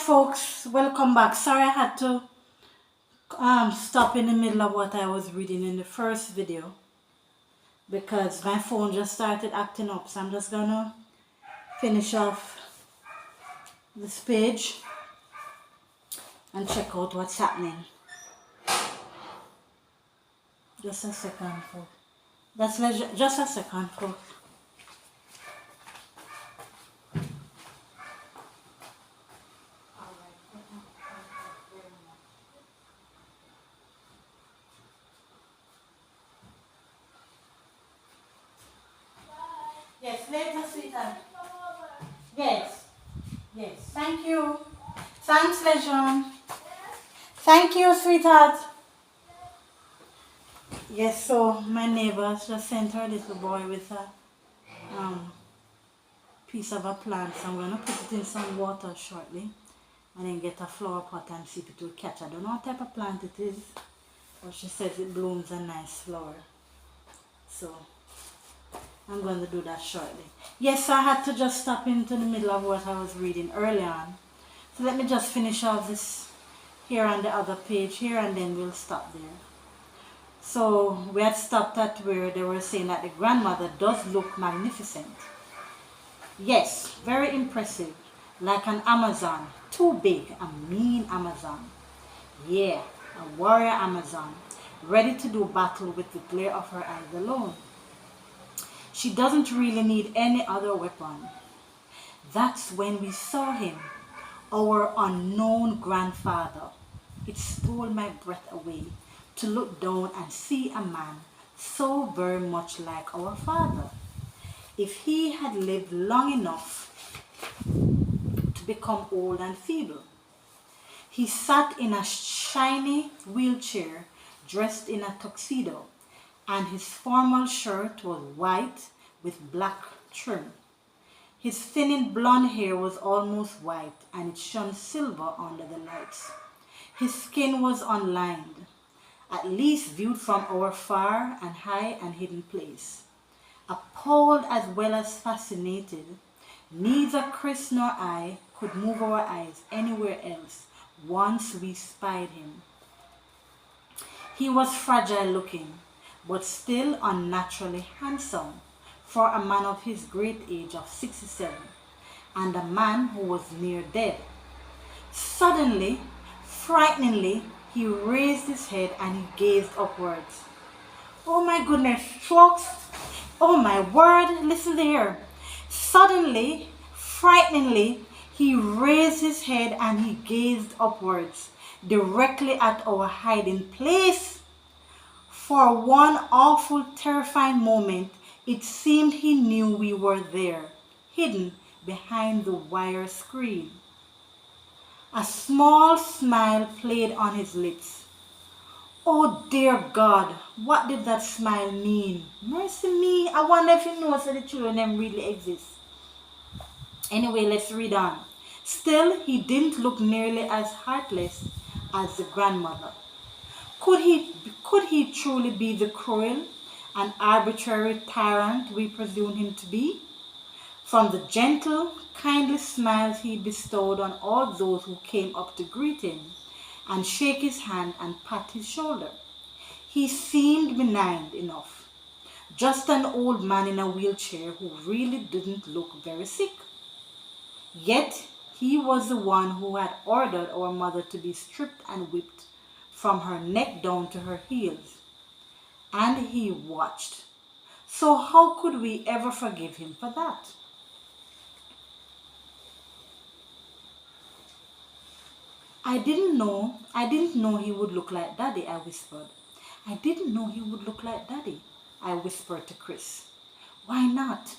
folks, welcome back. Sorry I had to stop in the middle of what I was reading in the first video because my phone just started acting up, so I'm just gonna finish off this page and check out what's happening. Just a second, folks. Just a second, folks. Yes, later, sweetheart. Yes. Yes. Thank you. Thanks, Lejeune. Thank you, sweetheart. Yes, so my neighbor just sent her little boy with a piece of a plant. So I'm going to put it in some water shortly and then get a flower pot and see if it will catch. I don't know what type of plant it is, but she says it blooms a nice flower. So I'm going to do that shortly. Yes, I had to just stop into the middle of what I was reading early on. So let me just finish off this here on the other page here and then we'll stop there. So we had stopped at where they were saying that the grandmother does look magnificent. Yes, very impressive. Like an Amazon. Too big, a mean Amazon. Yeah, a warrior Amazon. Ready to do battle with the glare of her eyes alone. She doesn't really need any other weapon. That's when we saw him, our unknown grandfather. It stole my breath away to look down and see a man so very much like our father. If he had lived long enough to become old and feeble. He sat in a shiny wheelchair dressed in a tuxedo, and his formal shirt was white with black trim. His thinning blonde hair was almost white and it shone silver under the lights. His skin was unlined, at least viewed from our far and high and hidden place. Appalled as well as fascinated, neither Chris nor I could move our eyes anywhere else once we spied him. He was fragile looking, but still unnaturally handsome for a man of his great age of 67, and a man who was near dead. Suddenly, frighteningly, he raised his head and he gazed upwards. Oh my goodness, folks! Oh my word, listen there. Suddenly, frighteningly, he raised his head and he gazed upwards, directly at our hiding place. For one awful, terrifying moment, it seemed he knew we were there, hidden behind the wire screen. A small smile played on his lips. Oh dear God, what did that smile mean? Mercy me, I wonder if he knows that the children them really exist. Anyway, let's read on. Still, he didn't look nearly as heartless as the grandmother. Could he truly be the cruel and arbitrary tyrant we presumed him to be? From the gentle, kindly smiles he bestowed on all those who came up to greet him and shake his hand and pat his shoulder, he seemed benign enough. Just an old man in a wheelchair who really didn't look very sick. Yet he was the one who had ordered our mother to be stripped and whipped from her neck down to her heels. And he watched. So how could we ever forgive him for that? I didn't know he would look like Daddy, I whispered. I didn't know he would look like Daddy, I whispered to Chris. Why not?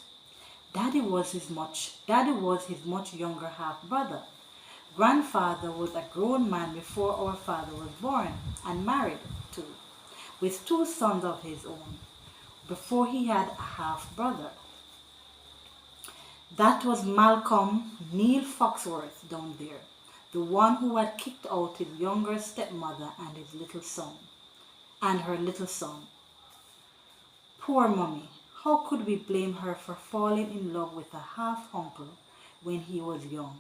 Daddy was his much younger half-brother. Grandfather was a grown man before our father was born and married too, with 2 sons of his own, before he had a half-brother. That was Malcolm Neil Foxworth down there, the one who had kicked out his younger stepmother and his little son, and her little son. Poor Mummy, how could we blame her for falling in love with a half-uncle when he was young?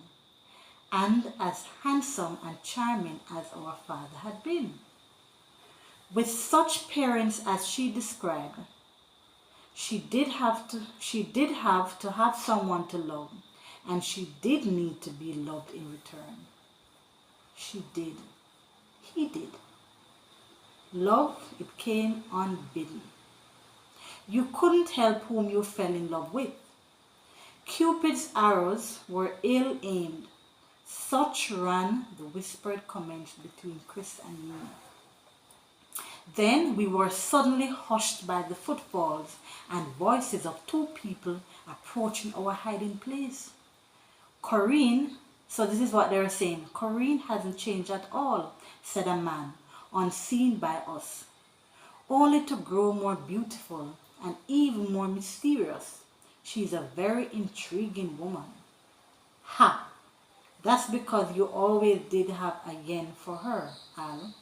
and as handsome and charming as our father had been. With such parents as she described, she did have to have someone to love, and she did need to be loved in return. She did. He did. Love, it came unbidden. You couldn't help whom you fell in love with. Cupid's arrows were ill-aimed. Such ran the whispered comments between Chris and me. Then we were suddenly hushed by the footfalls and voices of two people approaching our hiding place. Corinne, so this is what they were saying, Corinne hasn't changed at all, said a man, unseen by us, only to grow more beautiful and even more mysterious. She's a very intriguing woman. Ha! That's because you always did have a yen for her, Al,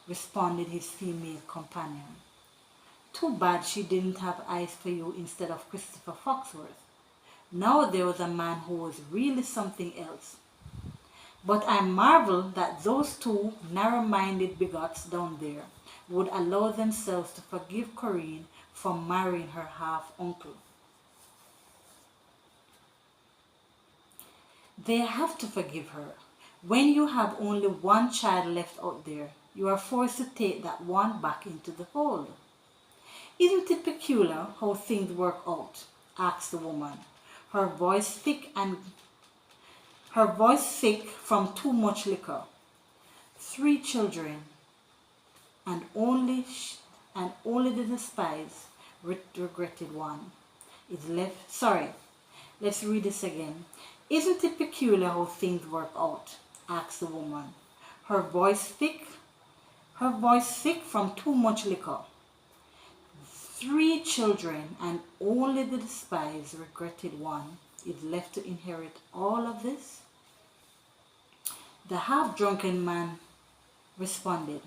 responded his female companion. Too bad she didn't have eyes for you instead of Christopher Foxworth. Now there was a man who was really something else. But I marvel that those two narrow-minded bigots down there would allow themselves to forgive Corinne for marrying her half-uncle. They have to forgive her. When you have only one child left out there, you are forced to take that one back into the fold. Isn't it peculiar how things work out? Asked the woman, her voice thick from too much liquor. 3 children, and only the despised, regretted one is left. Sorry, let's read this again. Isn't it peculiar how things work out? Asked the woman, her voice thick from too much liquor. 3 children, and only the despised, regretted one is left to inherit all of this? The half-drunken man responded,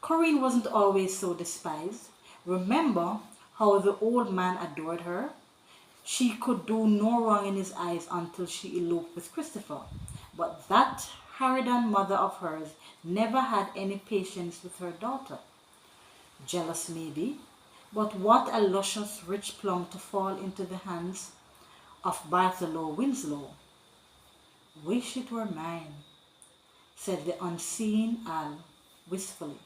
Corinne wasn't always so despised. Remember how the old man adored her? She could do no wrong in his eyes until she eloped with Christopher. But that harridan mother of hers never had any patience with her daughter. Jealous maybe, but what a luscious rich plum to fall into the hands of Bartholomew Winslow. Wish it were mine, said the unseen Al wistfully.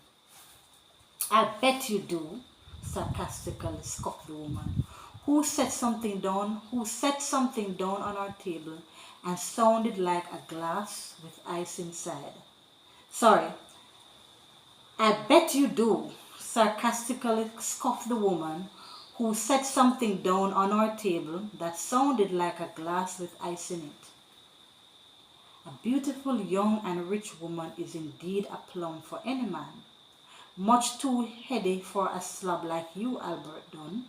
I bet you do, sarcastically scoffed the woman, who set something down on our table and sounded like a glass with ice inside. Sorry, I bet you do, sarcastically scoffed the woman, who set something down on our table that sounded like a glass with ice in it. A beautiful young and rich woman is indeed a plum for any man. Much too heady for a slob like you, Albert Dunn.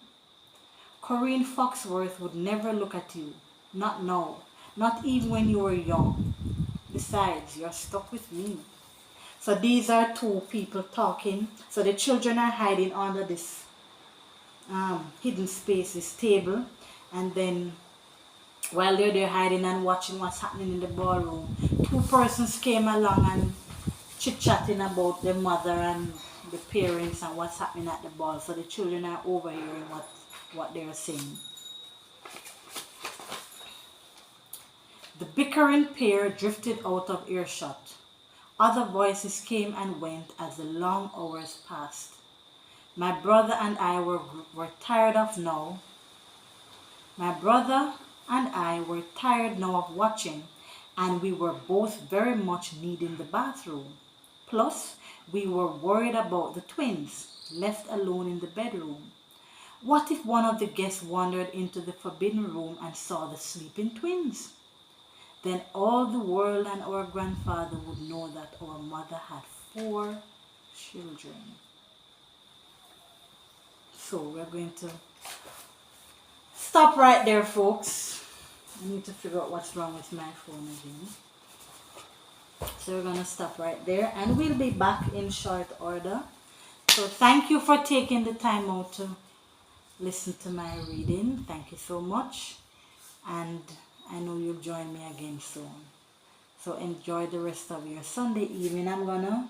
Corinne Foxworth would never look at you. Not now. Not even when you were young. Besides, you're stuck with me. So these are two people talking. So the children are hiding under this hidden space, this table. And then while they're there hiding and watching what's happening in the ballroom, 2 persons came along and chit-chatting about their mother and the parents and what's happening at the ball. So the children are overhearing what they're saying. The bickering pair drifted out of earshot. Other voices came and went as the long hours passed. My brother and I were tired now of watching, and we were both very much needing the bathroom. Plus, we were worried about the twins, left alone in the bedroom. What if one of the guests wandered into the forbidden room and saw the sleeping twins? Then all the world and our grandfather would know that our mother had 4 children. So we're going to stop right there, folks. I need to figure out what's wrong with my phone again. So we're going to stop right there, and we'll be back in short order. So thank you for taking the time out to listen to my reading. Thank you so much, and I know you'll join me again soon. So enjoy the rest of your Sunday evening. I'm gonna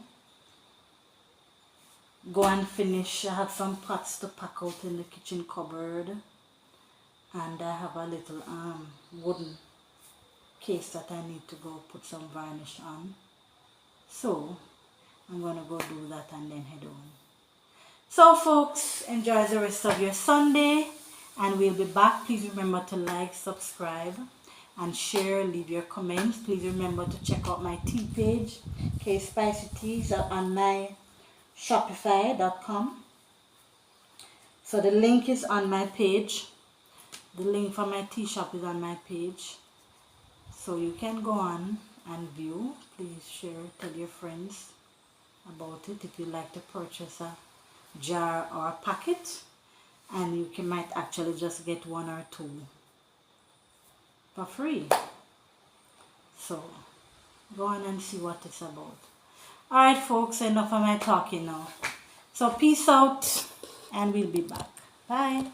go and finish. I have some pots to pack out in the kitchen cupboard, and I have a little wooden case that I need to go put some varnish on. So I'm gonna go do that and then head on. So folks, enjoy the rest of your Sunday, and we'll be back. Please remember to like, subscribe, and share. Leave your comments. Please remember to check out my tea page, K Spicy Teas, on my Shopify.com. So the link is on my page. The link for my tea shop is on my page. So you can go on and view. Please share, tell your friends about it if you'd like to purchase a jar or a packet, and you might actually just get 1 or 2 for free. So go on and see what it's about. Alright folks, enough of my talking now. So peace out, and we'll be back. Bye.